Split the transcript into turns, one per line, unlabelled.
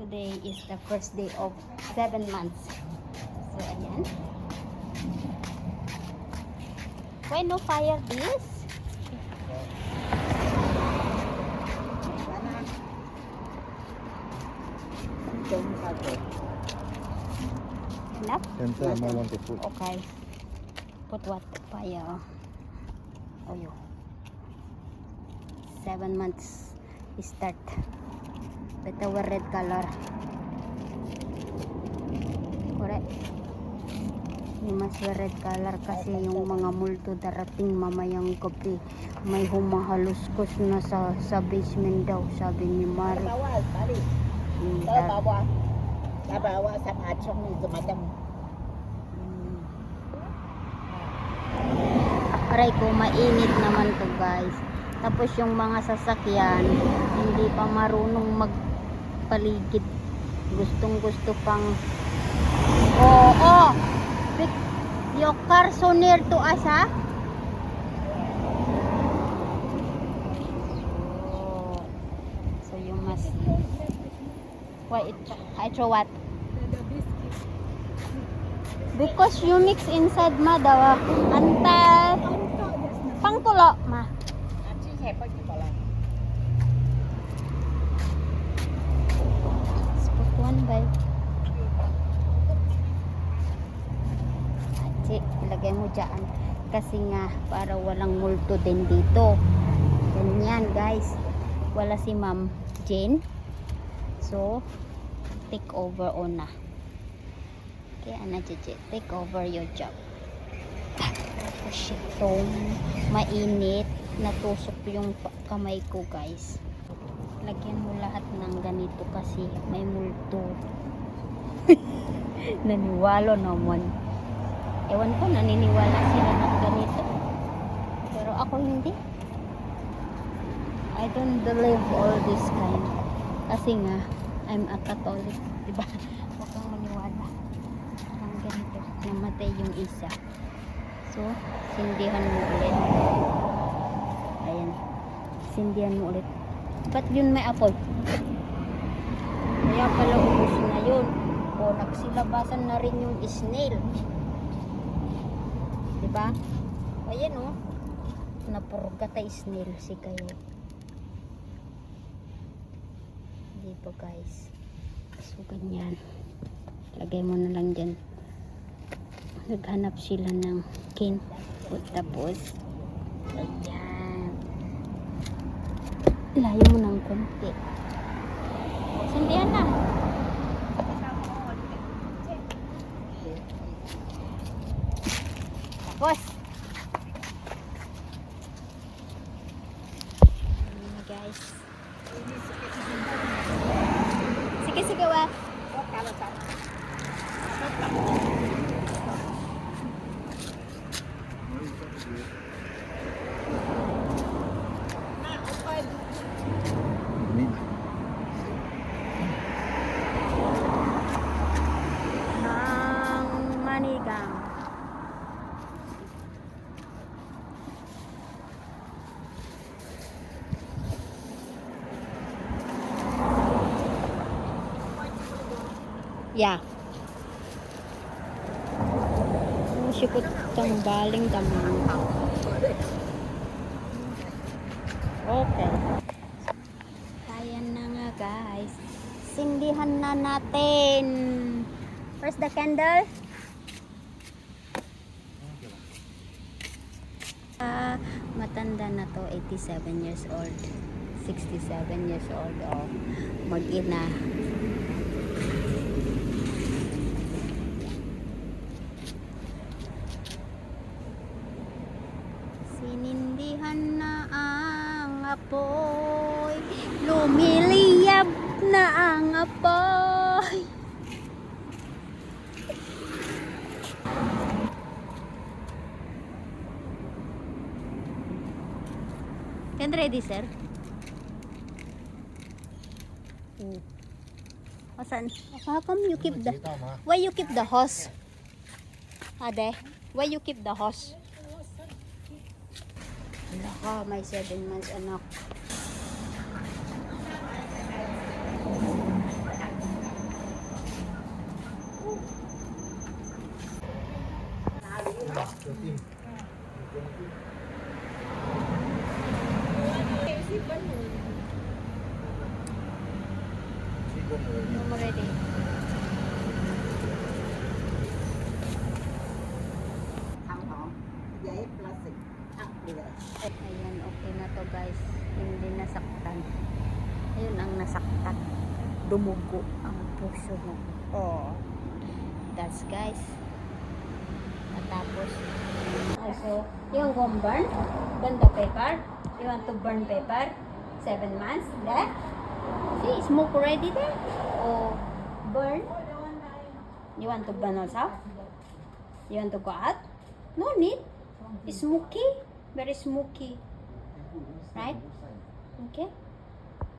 Today is the first day of 7 months. So, ayan. Why no fire this? Enough?
Then I might want to put.
Okay. Put what? Fire. Oh, yo. 7 months start. Better wear red color. Correct. You must wear red color kasi yung mga multo darating mamayang gabi. May humahaluskos na sa basement daw, sabi ni Mari.
Bawa sa machong ni dumadam.
Aray ko, mainit naman to guys. Tapos yung mga sasakyan, hindi pa marunong magpaligid. Gustong gusto pang your car so near to us, ha? So you must I throw what? Because you mix inside ma daw antal pangtulo ma. Spot one by. Ilagay mo dyan kasi nga para walang multo din dito. Ganyan guys, wala si Ma'am Jane, so take over on na. Okay, Ana Jeje, take over your job. Tapos itong mainit, natusok yung kamay ko guys. Lagyan mo lahat ng ganito kasi may multo. Naniwalo naman. Ewan ko, naniniwala sila ng ganito. Pero ako hindi. I don't believe all this kind. Kasi nga, I'm a Catholic. Diba? Huwag kang maniwala ng ganito. Namatay yung isa. So, sindihan mo ulit. Ayan. Sindihan mo ulit. Ba't yun may apoy? Kaya pala ubus na yun. O, nagsilabasan na rin yung snail. Diba? Ayan o. Napurga tayo snail si kayo. Diba guys? So ganyan. Lagay mo na lang dyan. Naghanap sila ng kin. Tapos ayan. Layo mo ng konti. Sindihan na. Tapos ayan guys. Sige wa. Ang manigang. Yeah. Sikot tang baling tamang. Okay. Kaya na nga guys. Sindihan na natin. Where's the candle? Matanda na to, 87 years old. 67 years old. Oh, mag-ina. Sinindihan na ang apoy, lumiliyab na ang apoy. Can ready, sir? Asan? How come you keep the... Why you keep the hose? Ade, why you keep the hose? Naka, may 7 months anak. I'm ready.
Thằng họ giấy plastic ăn được.
Ayan, okay na to guys. Hindi nasaktan. Ayun ang nasaktan. Dumugo ang puso mo. Oh. That's guys. Tapos, also, you want to burn? Burn the paper? You want to burn paper? 7 months? There? See, smoke already there? Oh, burn? You want to burn also? You want to go out? No need. It's smoky. Very smoky. Right? Okay?